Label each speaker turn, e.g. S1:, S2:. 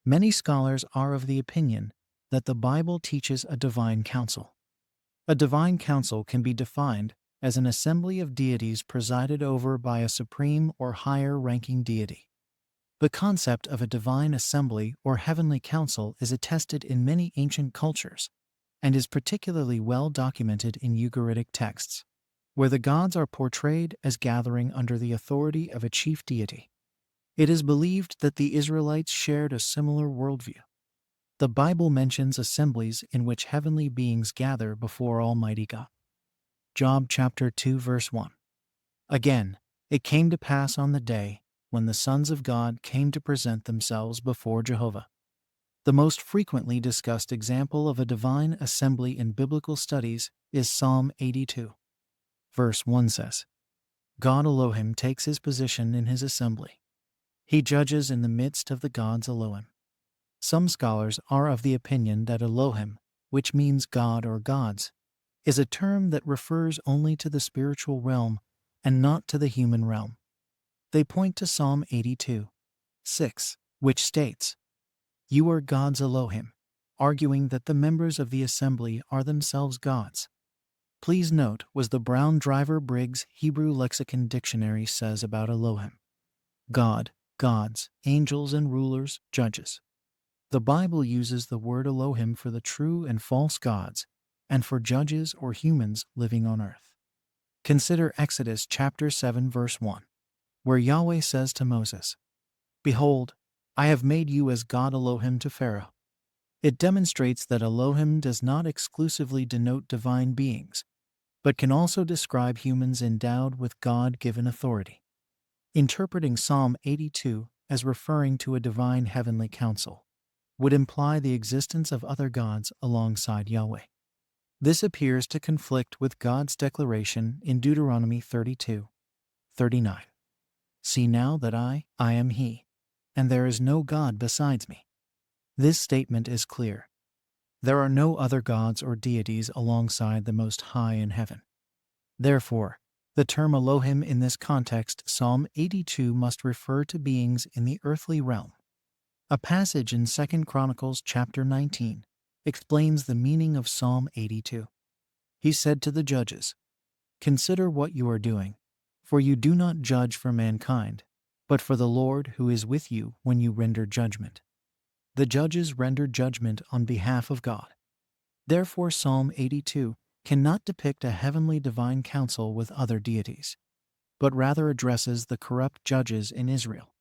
S1: Many scholars are of the opinion that the Bible teaches a divine council. A divine council can be defined as an assembly of deities presided over by a supreme or higher-ranking deity. The concept of a divine assembly or heavenly council is attested in many ancient cultures and is particularly well documented in Ugaritic texts, where the gods are portrayed as gathering under the authority of a chief deity. It is believed that the Israelites shared a similar worldview. The Bible mentions assemblies in which heavenly beings gather before Almighty God. Job chapter 2 verse 1. Again, it came to pass on the day when the sons of God came to present themselves before Jehovah. The most frequently discussed example of a divine assembly in biblical studies is Psalm 82. Verse 1 says, God Elohim takes his position in his assembly. He judges in the midst of the gods Elohim. Some scholars are of the opinion that Elohim, which means God or gods, is a term that refers only to the spiritual realm and not to the human realm. They point to Psalm 82, 6, which states, You are God's Elohim, arguing that the members of the assembly are themselves gods. Please note was the Brown Driver Briggs Hebrew Lexicon Dictionary says about Elohim. God, gods, angels and rulers, judges. The Bible uses the word Elohim for the true and false gods and for judges or humans living on earth. Consider Exodus chapter 7 verse 1, where Yahweh says to Moses, Behold, I have made you as God Elohim to Pharaoh. It demonstrates that Elohim does not exclusively denote divine beings, but can also describe humans endowed with God-given authority. Interpreting Psalm 82 as referring to a divine heavenly council would imply the existence of other gods alongside Yahweh. This appears to conflict with God's declaration in Deuteronomy 32:39. See now that I am He, and there is no God besides me. This statement is clear. There are no other gods or deities alongside the Most High in heaven. Therefore, the term Elohim in this context, Psalm 82, must refer to beings in the earthly realm. A passage in 2 Chronicles chapter 19 explains the meaning of Psalm 82. He said to the judges, Consider what you are doing, for you do not judge for mankind, but for the Lord who is with you when you render judgment. The judges render judgment on behalf of God. Therefore, Psalm 82 cannot depict a heavenly divine council with other deities, but rather addresses the corrupt judges in Israel.